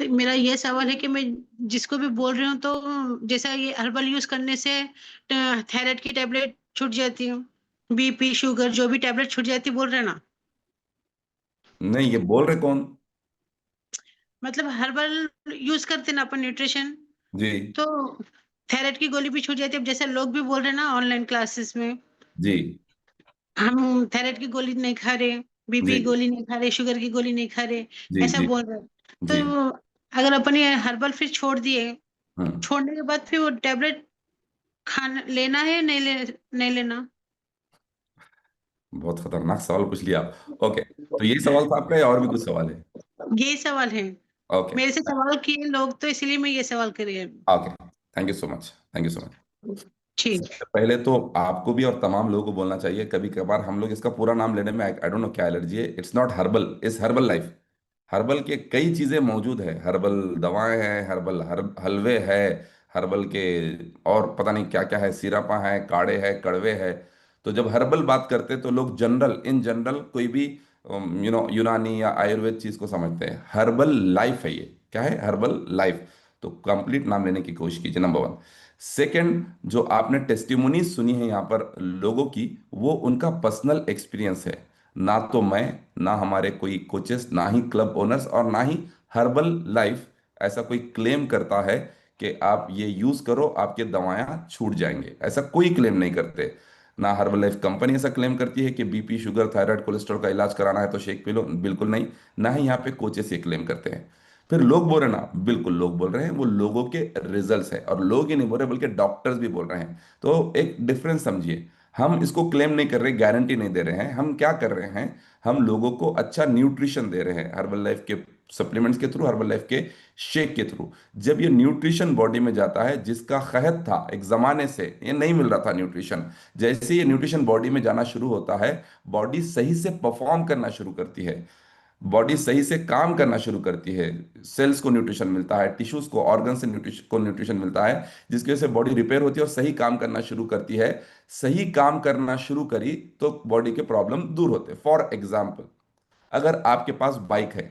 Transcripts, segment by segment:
तो मेरा ये सवाल है कि मैं जिसको भी बोल रही हूँ तो जैसा ये हर्बल यूज करने से थायराइड की टेबलेट छूट जाती है, बीपी शुगर जो भी टेबलेट छूट जाती बोल रहे हैं ना। नहीं, ये बोल रहे कौन? मतलब हर्बल यूज करते हैं ना अपन न्यूट्रिशन, जी। तो थायराइड की गोली भी छूट जाती है। अब जैसे लोग भी बोल रहे हैं ना ऑनलाइन क्लासेस में, जी। हम थायराइड की गोली नहीं खा रहे, बीपी की जी। गोली नहीं खा रहे, शुगर की गोली नहीं खा रहे, जी। ऐसा जी। बोल रहे हैं। जी। तो अगर अपन ये हर्बल फिर छोड़ दिए, हम्म। छोड़ने के बाद फिर वो टेबलेट खाना लेना है नहीं लेना। बहुत खतरनाक सवाल पूछ लिया आप। ओके, तो यही सवाल था आपका या और भी कुछ सवाल है? यही सवाल है। ओके। मेरे से सवाल किए लोग तो इसलिए मैं ये सवाल करी है। Okay, thank you so much, thank you so much. ठीक। सबसे पहले तो आपको भी और तमाम लोगों को बोलना चाहिए, कभी कभार हम लोग इसका पूरा नाम लेने में आई डोंट नो क्या एलर्जी है। It's not herbal, it's herbal life. Herbal के कई चीजें मौजूद है, हर्बल दवाएं हैं, हर्बल हलवे है, हर्बल के और पता नहीं क्या क्या है, सिरपा है, काढ़े है, कड़वे है। तो जब हर्बल बात करते हैं तो लोग जनरल, इन जनरल कोई भी यूनानी या आयुर्वेद चीज को समझते हैं। हर्बल लाइफ है ये। क्या है? Herbal life. तो कंप्लीट नाम लेने की कोशिश कीजिए, नंबर वन। सेकंड, जो आपने टेस्टिमोनी सुनी है यहाँ पर लोगों की, वो उनका पर्सनल एक्सपीरियंस है। ना तो मैं, ना हमारे कोई कोचेस, ना ही क्लब ओनर्स और ना ही हर्बल लाइफ ऐसा कोई क्लेम करता है कि आप ये यूज करो आपके दवाएं छूट जाएंगे, ऐसा कोई क्लेम नहीं करते। ना हर्बल लाइफ कंपनी ऐसा क्लेम करती है कि बीपी शुगर थायराइड कोलेस्ट्रॉल का इलाज कराना है तो शेक पी लो, बिल्कुल नहीं। ना ही यहाँ पे कोचेस ये क्लेम करते हैं। फिर लोग बोल रहे हैं ना, बिल्कुल लोग बोल रहे हैं, वो लोगों के रिजल्ट्स है, और लोग ही नहीं बोल रहे बल्कि डॉक्टर्स भी बोल रहे हैं। तो एक डिफरेंस समझिए। हम इसको क्लेम नहीं कर रहे, गारंटी नहीं दे रहे हैं। हम क्या कर रहे हैं, हम लोगों को अच्छा न्यूट्रिशन दे रहे हैं हर्बल लाइफ के सप्लीमेंट्स के थ्रू, हर्बल लाइफ के शेक के थ्रू। जब ये न्यूट्रिशन बॉडी में जाता है, जिसका खहत था एक जमाने से, ये नहीं मिल रहा था न्यूट्रिशन, जैसे ये न्यूट्रिशन बॉडी में जाना शुरू होता है, बॉडी सही से परफॉर्म करना शुरू करती है, बॉडी सही से काम करना शुरू करती है। सेल्स को न्यूट्रिशन मिलता है, टिश्यूज को, ऑर्गन से न्यूट्रिशन मिलता है, जिसकी वजह से बॉडी रिपेयर होती है और सही काम करना शुरू करती है। सही काम करना शुरू करी तो बॉडी के प्रॉब्लम दूर होते हैं। फॉर एग्जाम्पल, अगर आपके पास बाइक है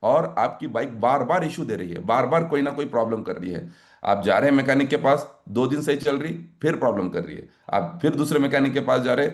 और आपकी बाइक बार बार इशू दे रही है, बार बार कोई ना कोई प्रॉब्लम कर रही है, आप जा रहे हैं मैकेनिक के पास, 2 दिन सही चल रही, फिर प्रॉब्लम कर रही है, आप फिर दूसरे मैकेनिक के पास जा रहे,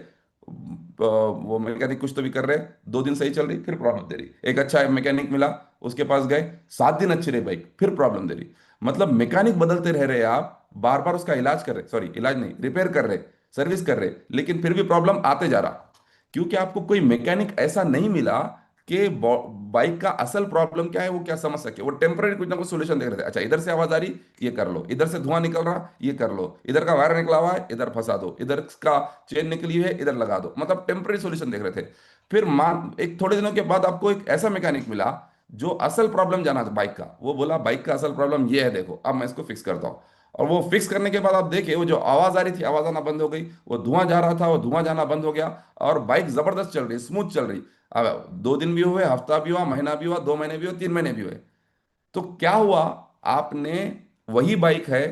वो मैकेनिक कुछ तो भी कर रहे, 2 दिन सही चल रही, फिर प्रॉब्लम दे रही। एक अच्छा मैकेनिक मिला, उसके पास गए, 7 दिन अच्छी रही बाइक, फिर प्रॉब्लम दे रही। मतलब मैकेनिक बदलते रह रहे, आप बार बार उसका इलाज कर रहे, सॉरी इलाज नहीं, रिपेयर कर रहे, सर्विस कर रहे, लेकिन फिर भी प्रॉब्लम आते जा रहा। क्योंकि आपको कोई मैकेनिक ऐसा नहीं मिला कि बाइक का असल प्रॉब्लम क्या है, वो क्या समझ सके। वो टेम्पररी कुछ ना कुछ सोल्यूशन देख रहे थे। अच्छा, इधर से आवाज आ रही, ये कर लो, इधर से धुआं निकल रहा, ये कर लो, इधर का वायर निकला हुआ है, इधर फंसा दो, इधर का चेन निकली है, इधर लगा दो, मतलब टेम्पररी सोल्यूशन देख रहे थे। फिर मान एक थोड़े दिनों के बाद आपको एक ऐसा मैकेनिक मिला जो असल प्रॉब्लम जाना था बाइक का, वो बोला बाइक का असल प्रॉब्लम ये है, देखो अब मैं इसको फिक्स करता हूँ। और वो फिक्स करने के बाद आप देखे, वो जो आवाज आ रही थी, आवाज आना बंद हो गई, वो धुआं जा रहा था, वो धुआं जाना बंद हो गया, और बाइक जबरदस्त चल रही, स्मूथ चल रही। अब 2 दिन भी हुए, हफ्ता भी हुआ, महीना भी हुआ, 2 महीने भी हुए, 3 महीने भी हुए। तो क्या हुआ, आपने वही बाइक है,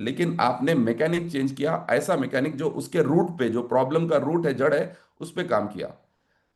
लेकिन आपने मैकेनिक चेंज किया, ऐसा मैकेनिक जो उसके रूट पे, जो प्रॉब्लम का रूट है, जड़ है, उस पे काम किया।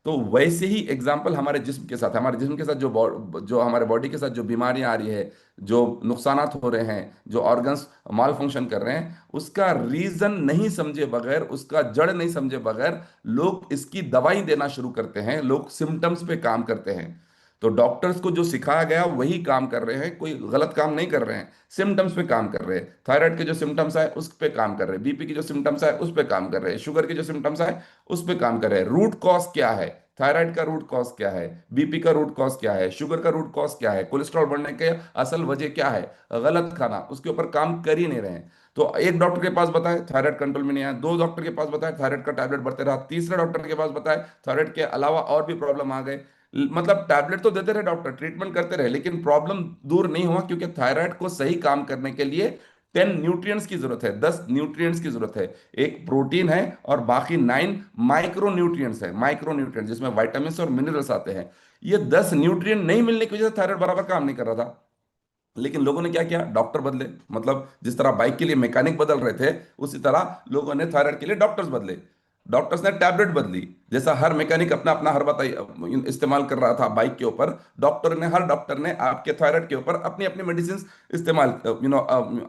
तो वैसे ही एग्जाम्पल हमारे जिस्म के साथ है। हमारे जिस्म के साथ जो हमारे बॉडी के साथ जो बीमारियां आ रही है, जो नुकसानात हो रहे हैं, जो ऑर्गन्स माल फंक्शन कर रहे हैं, उसका रीजन नहीं समझे बगैर, उसका जड़ नहीं समझे बगैर लोग इसकी दवाई देना शुरू करते हैं, लोग सिम्टम्स पे काम करते हैं। तो डॉक्टर्स को जो सिखाया गया वही काम कर रहे हैं, कोई गलत काम नहीं कर रहे हैं, सिम्टम्स पे काम कर रहे हैं। थायराइड के जो सिम्टम्स आए उस पे काम कर रहे हैं, बीपी की जो सिम्टम्स आए उस पे काम कर रहे हैं, शुगर के जो सिम्टम्स आए उस पे काम कर रहे हैं। रूट कॉज क्या है, थायराइड का रूट कॉज क्या है, बीपी का रूट कॉज क्या है, शुगर का रूट कॉज क्या है, कोलेस्ट्रॉल बढ़ने के असल वजह क्या है, गलत खाना, उसके ऊपर काम कर ही नहीं रहे हैं। तो एक डॉक्टर के पास बताए, थायराइड कंट्रोल में नहीं आया, 2 डॉक्टर के पास बताए, थायराइड का टैबलेट बढ़ते रहा, तीसरे डॉक्टर के पास बताए, थायराइड के अलावा और भी प्रॉब्लम आ गए। मतलब टैबलेट तो देते रहे डॉक्टर, ट्रीटमेंट करते रहे, लेकिन प्रॉब्लम दूर नहीं हुआ, क्योंकि थायराइड को सही काम करने के लिए 10 न्यूट्रिएंट्स की जरूरत है, 10 न्यूट्रिएंट्स की जरूरत है। एक प्रोटीन है और बाकी 9 माइक्रो न्यूट्रिएंट्स है, माइक्रो न्यूट्रिएंट्स जिसमें वाइटामिन और मिनरल्स आते हैं। ये 10 न्यूट्रिएंट नहीं मिलने की वजह से थायराइड बराबर काम नहीं कर रहा था। लेकिन लोगों ने क्या किया, डॉक्टर बदले। मतलब जिस तरह बाइक के लिए मैकेनिक बदल रहे थे, उसी तरह लोगों ने थायराइड के लिए डॉक्टर्स बदले। डॉक्टर्स ने टैबलेट बदली। जैसा हर मैकेनिक अपना अपना हर बताई इस्तेमाल कर रहा था बाइक के ऊपर, हर डॉक्टर ने आपके थायराइड के ऊपर अपनी अपनी मेडिसिन इस्तेमाल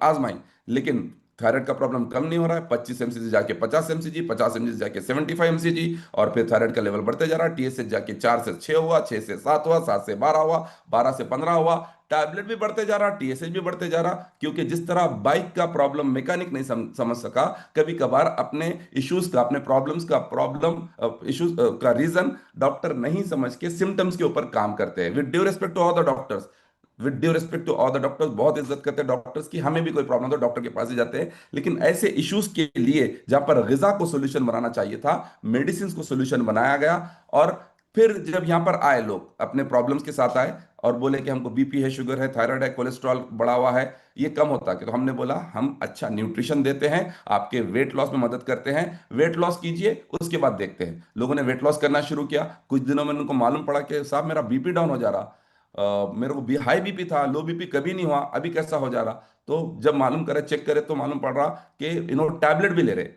आजमाई। लेकिन थायराइड का प्रॉब्लम कम नहीं हो रहा है। 25 mcg जाके 50 mcg, 50 mcg जाके 75 mcg, और फिर थायराइड का लेवल बढ़ते जा रहा है। टीएसएच जाके 4 से 6 हुआ, 6 से 7 हुआ, 7 से 12 हुआ, 12 से 15 हुआ। टैबलेट भी बढ़ते जा रहा, टीएसएच भी बढ़ते जा रहा, क्योंकि जिस तरह बाइक का प्रॉब्लम मैकेनिक नहीं समझ सका, कभी कभार अपने इश्यूज का, अपने प्रॉब्लम इश्यूज का रीजन डॉक्टर नहीं समझ के सिम्टम्स के ऊपर काम करते हैं। With due respect to all the doctors, with due respect to all the doctors, बहुत इज्जत करते हैं डॉक्टर्स की, हमें भी कोई प्रॉब्लम तो डॉक्टर के पास ही जाते हैं। लेकिन ऐसे इश्यूज के लिए जहां पर ग़िज़ा को सोल्यूशन बनाना चाहिए था, मेडिसिन को सोल्यूशन बनाया गया। और फिर जब यहाँ पर आए लोग अपने प्रॉब्लम्स के साथ आए और बोले कि हमको बीपी है, शुगर है, थायराइड है, कोलेस्ट्रॉल बढ़ा हुआ है, ये कम होता है, तो हमने बोला हम अच्छा न्यूट्रिशन देते हैं, आपके वेट लॉस में मदद करते हैं, वेट लॉस कीजिए, उसके बाद देखते हैं। लोगों ने वेट लॉस करना शुरू किया। कुछ दिनों में उनको मालूम पड़ा कि साहब मेरा बीपी डाउन हो जा रहा, मेरे को भी हाई बीपी था, लो बीपी कभी नहीं हुआ, अभी कैसा हो जा रहा। तो जब मालूम करे, चेक करे, तो मालूम पड़ रहा कि इन्होंने टैबलेट भी ले रहे,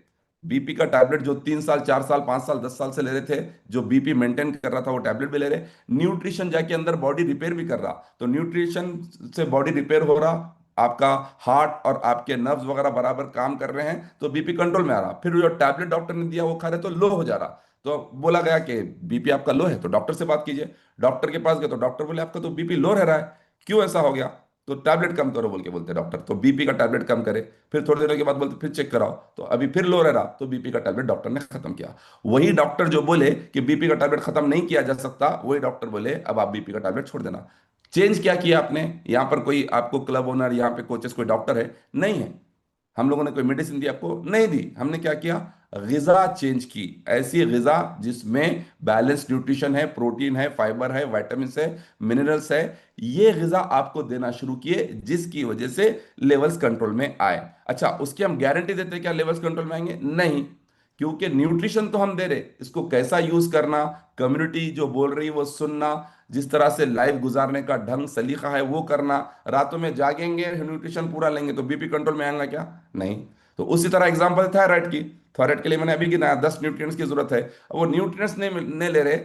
बीपी का टैबलेट जो 3 साल 4 साल 5 साल 10 साल से ले रहे थे, जो बीपी मेंटेन कर रहा था, वो टैबलेट भी ले रहे। न्यूट्रिशन जाके अंदर बॉडी रिपेयर भी कर रहा, तो न्यूट्रिशन से बॉडी रिपेयर हो रहा, आपका हार्ट और आपके नर्व्स वगैरह बराबर काम कर रहे हैं, तो बीपी कंट्रोल में आ रहा। फिर जो टैबलेट डॉक्टर ने दिया वो खा रहे, तो लो हो जा रहा। तो बोला गया कि बीपी आपका लो है तो डॉक्टर से बात कीजिए। डॉक्टर के पास गए तो डॉक्टर बोले आपका तो बीपी लो रह रहा है, क्यों ऐसा हो गया? तो टैबलेट कम करो बोल के बोलते डॉक्टर, तो बीपी का टैबलेट कम करे। फिर थोड़ी देर के बाद बोलते फिर चेक कराओ, तो अभी फिर लो रह रहा, तो बीपी का टैबलेट डॉक्टर ने खत्म किया। वही डॉक्टर जो बोले कि बीपी का टैबलेट खत्म नहीं किया जा सकता, वही डॉक्टर बोले अब आप बीपी का टैबलेट छोड़ देना। चेंज क्या किया आपने? यहाँ पर कोई आपको क्लब ओनर, यहाँ पे कोचेस, कोई डॉक्टर है नहीं है। हम लोगों ने कोई मेडिसिन दी आपको? नहीं दी। हमने क्या किया? ग़िज़ा चेंज की। ऐसी ग़िज़ा जिसमें बैलेंस न्यूट्रिशन है, प्रोटीन है, फाइबर है, विटामिन है, मिनरल्स है, ये ग़िज़ा आपको देना शुरू किए, जिसकी वजह से लेवल्स कंट्रोल में आए। अच्छा, उसकी हम गारंटी देते हैं क्या लेवल्स कंट्रोल में आएंगे? नहीं, क्योंकि न्यूट्रिशन तो हम दे रहे, इसको कैसा यूज करना, कम्युनिटी जो बोल रही है वो सुनना, जिस तरह से लाइफ गुजारने का ढंग सलीका है वो करना। रातों में जागेंगे, न्यूट्रिशन पूरा लेंगे तो बीपी कंट्रोल में आएगा क्या? नहीं। तो उसी तरह एग्जांपल थायराइड की, थायराइड के लिए मैंने अभी गिनाया 10 न्यूट्रिएंट्स की जरूरत है। अब वो न्यूट्रिएंट्स नहीं ले रहे,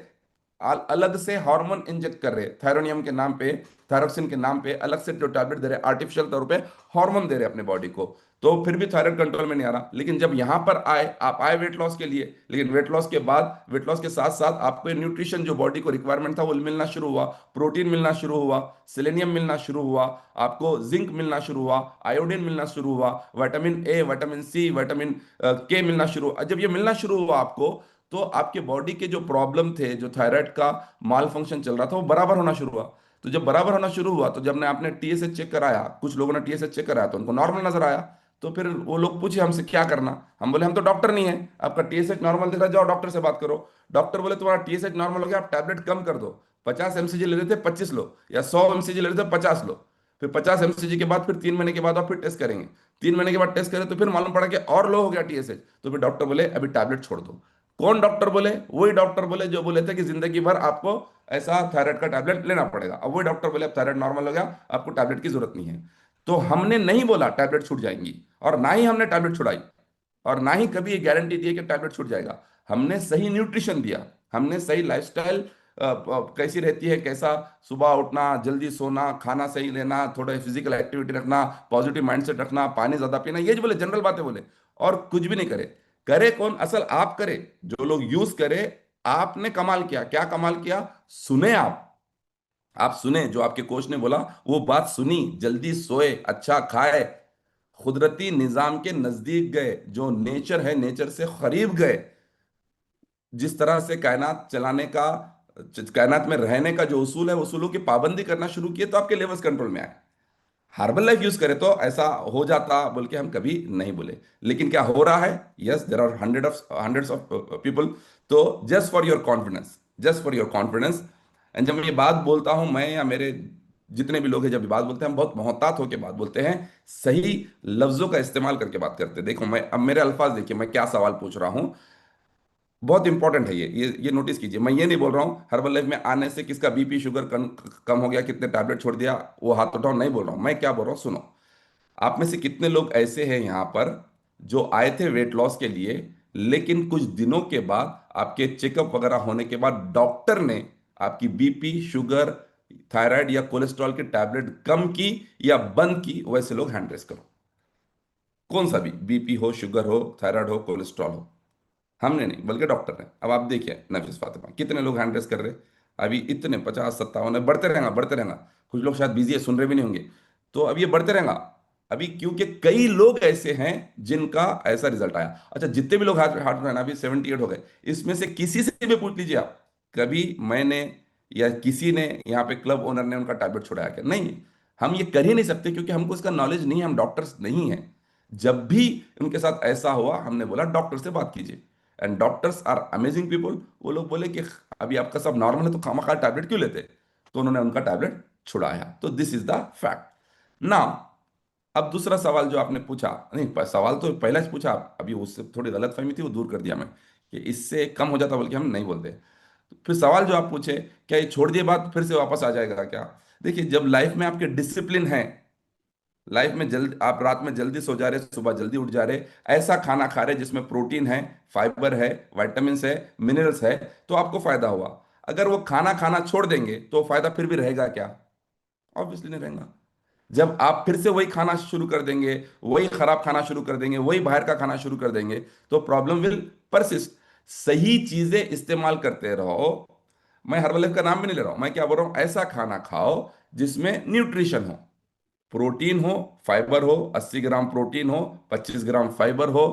अलग से हार्मोन इंजेक्ट कर रहे, थायरोनियम के नाम पे, थायरोक्सिन के नाम पे अलग से जो टैबलेट दे रहे, आर्टिफिशियल तौर पे हार्मोन दे रहे अपने बॉडी को, तो फिर भी थायराइड कंट्रोल में नहीं आ रहा। लेकिन जब यहां पर आए, आप आए वेट लॉस के लिए, लेकिन वेट लॉस के बाद, वेट लॉस के साथ साथ आपको न्यूट्रिशन जो बॉडी को रिक्वायरमेंट था वो मिलना शुरू हुआ, प्रोटीन मिलना शुरू हुआ, सेलेनियम मिलना शुरू हुआ, आपको जिंक मिलना शुरू हुआ, आयोडीन मिलना शुरू हुआ, vitamin A, vitamin C, vitamin K मिलना शुरू। जब ये मिलना शुरू हुआ आपको, तो आपके बॉडी के जो प्रॉब्लम थे, जो थायराइड का माल फंक्शन चल रहा था, वो बराबर होना शुरू हुआ। तो जब बराबर होना शुरू हुआ, तो जब ने आपने टीएसएच चेक कराया, कुछ लोगों ने टीएसएच चेक कराया तो उनको नॉर्मल नजर आया। तो फिर वो लोग पूछे हमसे क्या करना, हम बोले हम तो डॉक्टर नहीं है, आपका टीएसएच नॉर्मल दिख रहा है, जाओ डॉक्टर से बात करो। डॉक्टर बोले तुम्हारा टीएसएच नॉर्मल हो गया, आप टैबलेट कम कर दो। 50 mcg ले रहे थे 25 लो, या 100 mcg ले रहे थे 50 लो। फिर 50 mcg के बाद फिर 3 महीने के बाद आप फिर टेस्ट करेंगे। 3 महीने के बाद टेस्ट करें तो फिर मालूम पड़ा कि और लो हो गया टीएसएच, तो फिर डॉक्टर बोले अभी टैबलेट छोड़ दो। कौन डॉक्टर बोले? वही डॉक्टर बोले जो बोले थे कि जिंदगी भर आपको ऐसा थायराइड का टैबलेट लेना पड़ेगा। अब वही डॉक्टर बोले अब थायराइड नॉर्मल हो गया, आपको टैबलेट की जरूरत नहीं है। तो हमने नहीं बोला टैबलेट छूट जाएंगी, और ना ही हमने टैबलेट छुड़ाई, और ना ही कभी ये गारंटी दी कि टैबलेट छूट जाएगा। हमने सही न्यूट्रिशन दिया, हमने सही लाइफस्टाइल कैसी रहती है, कैसा सुबह उठना, जल्दी सोना, खाना सही लेना, थोड़ा फिजिकल एक्टिविटी रखना, पॉजिटिव माइंडसेट रखना, पानी ज्यादा पीना, ये जो बोले जनरल बातें बोले, और कुछ भी नहीं करे। करे कौन? असल आप करे, जो लोग यूज करे। आपने कमाल किया, क्या कमाल किया? सुने आप सुने जो आपके कोच ने बोला, वो बात सुनी, जल्दी सोए, अच्छा खाए, कुदरती निजाम के नजदीक गए, जो नेचर है नेचर से करीब गए, जिस तरह से कायनात चलाने का, कायनात में रहने का जो उसूल है, उसूलों की पाबंदी करना शुरू किए, तो आपके लेवल्स कंट्रोल में आए। हर्बल लाइफ यूज करे तो ऐसा हो जाता बोल के हम कभी नहीं बोले। लेकिन क्या हो रहा है? Yes, there are hundreds of people. तो just for your confidence, just for your confidence, and जब मैं ये बात बोलता हूं, मैं या मेरे जितने भी लोग हैं, जब ये बात बोलते हैं, हम बहुत मोहतात होकर बात बोलते हैं, सही लफ्जों का इस्तेमाल करके बात करते हैं। देखो, मैं अब मेरे अल्फाज देखिए, मैं क्या सवाल पूछ रहा हूँ, बहुत इंपॉर्टेंट है ये नोटिस कीजिए। मैं ये नहीं बोल रहा हूँ हर्बल लाइफ में आने से किसका बीपी शुगर कम हो गया, कितने टैबलेट छोड़ दिया, वो हाथ उठाओ, नहीं बोल रहा हूँ। मैं क्या बोल रहा हूँ सुनो, आप में से कितने लोग ऐसे हैं यहाँ पर जो आए थे वेट लॉस के लिए, लेकिन कुछ दिनों के बाद आपके चेकअप वगैरह होने के बाद डॉक्टर ने आपकी बीपी, शुगर, थायराइड या कोलेस्ट्रॉल की टैबलेट कम की या बंद की, वैसे लोग हैंड रेस करो। कौन सा भी, बीपी हो, शुगर हो, थायराइड हो, कोलेस्ट्रॉल हो। हमने नहीं, बल्कि डॉक्टर ने। अब आप देखिए नफीस फातिमा, कितने लोग हैंड रेस कर रहे हैं अभी, इतने 50 57 है, बढ़ते रहेगा बढ़ते रहेगा। कुछ लोग शायद बिजी है, सुन रहे भी नहीं होंगे। तो अब ये बढ़ते रहेगा अभी, क्योंकि कई लोग ऐसे हैं जिनका ऐसा रिजल्ट आया। अच्छा, जितने भी लोग हार्ट हार्ट में अभी 78 हो गए, इसमें से किसी से भी पूछ लीजिए आप, कभी मैंने या किसी ने यहाँ पे क्लब ओनर ने उनका टैबलेट छुड़ाया क्या? नहीं। हम ये कर ही नहीं सकते क्योंकि हमको इसका नॉलेज नहीं है, हम डॉक्टर्स नहीं हैं। जब भी उनके साथ ऐसा हुआ, हमने बोला डॉक्टर से बात कीजिए, and doctors are amazing people. वो लोग बोले कि अभी आपका सब नॉर्मल है तो खामखा टैबलेट क्यों लेते? तो उन्होंने उनका टैबलेट छुड़ाया। तो दिस इज द फैक्ट ना। अब दूसरा सवाल जो आपने पूछा, नहीं सवाल तो पहला ही पूछा आप, अभी उससे थोड़ी गलत फहमी थी, वो दूर कर दिया मैं, कि इससे कम हो जाता, बल्कि हम नहीं बोलते। तो फिर सवाल जो आप पूछे, क्या ये छोड़ दिए बात फिर से वापस आ जाएगा क्या? देखिए, जब लाइफ में आपके डिसिप्लिन है, लाइफ में जल्द आप रात में जल्दी सो जा रहे, सुबह जल्दी उठ जा रहे, ऐसा खाना खा रहे जिसमें प्रोटीन है, फाइबर है, विटामिन है, मिनरल्स है, तो आपको फायदा हुआ। अगर वो खाना खाना छोड़ देंगे तो फायदा फिर भी रहेगा क्या? ऑब्वियसली नहीं रहेगा। जब आप फिर से वही खाना शुरू कर देंगे, वही खराब खाना शुरू कर देंगे, वही बाहर का खाना शुरू कर देंगे, तो प्रॉब्लम विल परसिस्ट। सही चीजें इस्तेमाल करते रहो। मैं हर्बल लाइफ का नाम भी नहीं ले रहा हूं, मैं क्या बोल रहा हूं, ऐसा खाना खाओ जिसमें न्यूट्रिशन हो, प्रोटीन हो, फाइबर हो, 80 ग्राम प्रोटीन हो, 25 ग्राम फाइबर हो,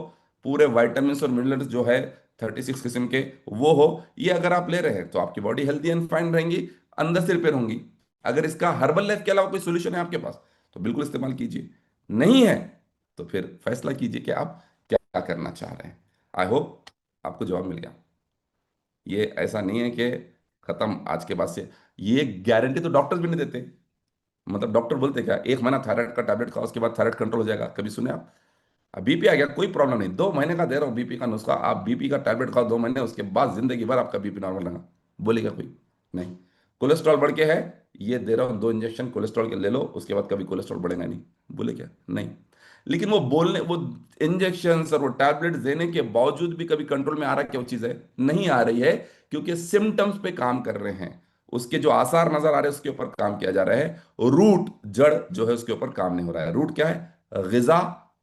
पूरे वाइटामिन और मिनरल्स जो है 36 किस्म के, वो हो। ये अगर आप ले रहे हैं तो आपकी बॉडी हेल्दी एंड फाइन रहेंगी, अंदर से रिपेयर होंगी। अगर इसका हर्बल लाइफ के अलावा कोई सोल्यूशन है आपके पास, तो बिल्कुल इस्तेमाल कीजिए। नहीं है तो फिर फैसला कीजिए कि आप क्या करना चाह रहे हैं। आई होप आपको जवाब मिल गया। ये ऐसा नहीं है कि खत्म आज के बाद से, ये गारंटी तो डॉक्टर्स भी नहीं देते। मतलब डॉक्टर बोलते क्या, 1 महीना थायराइड का टैबलेट खाओ, उसके बाद थायराइड कंट्रोल हो जाएगा, कभी सुने आप? अब बीपी आ गया, कोई प्रॉब्लम नहीं, 2 महीने का दे रहा हूँ बीपी का नुस्खा, आप बीपी का टैबलेट खाओ 2 महीने, उसके बाद जिंदगी भर आपका बीपी नॉर्मल रहेगा। बोलेगा कोई? नहीं। कोलेस्ट्रॉल बढ़ के है, ये दे रहा हूँ 2 इंजेक्शन कोलेस्ट्रॉल के, ले लो, उसके बाद कभी कोलेस्ट्रॉल बढ़ेगा नहीं। बोले क्या? नहीं। लेकिन वो बोलने, वो इंजेक्शन और वो टैबलेट देने के बावजूद भी कभी कंट्रोल में आ रहा, क्या वो चीज़ है? नहीं आ रही है, क्योंकि सिम्टम्स पे काम कर रहे हैं। उसके जो आसार नजर आ रहे हैं उसके ऊपर काम किया जा रहा है, रूट जड़ जो है उसके ऊपर काम नहीं हो रहा है। रूट क्या है? गिजा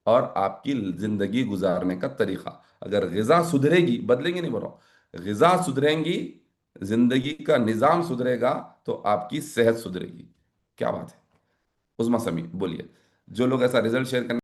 और आपकी जिंदगी गुजारने का तरीका। अगर गिजा सुधरेगी, बदलेंगे नहीं बोल रहा हूं, गिजा सुधरेंगी, जिंदगी का निजाम सुधरेगा, तो आपकी सेहत सुधरेगी। क्या बात है? उस्मा समी बोलिए। जो लोग ऐसा रिजल्ट शेयर करने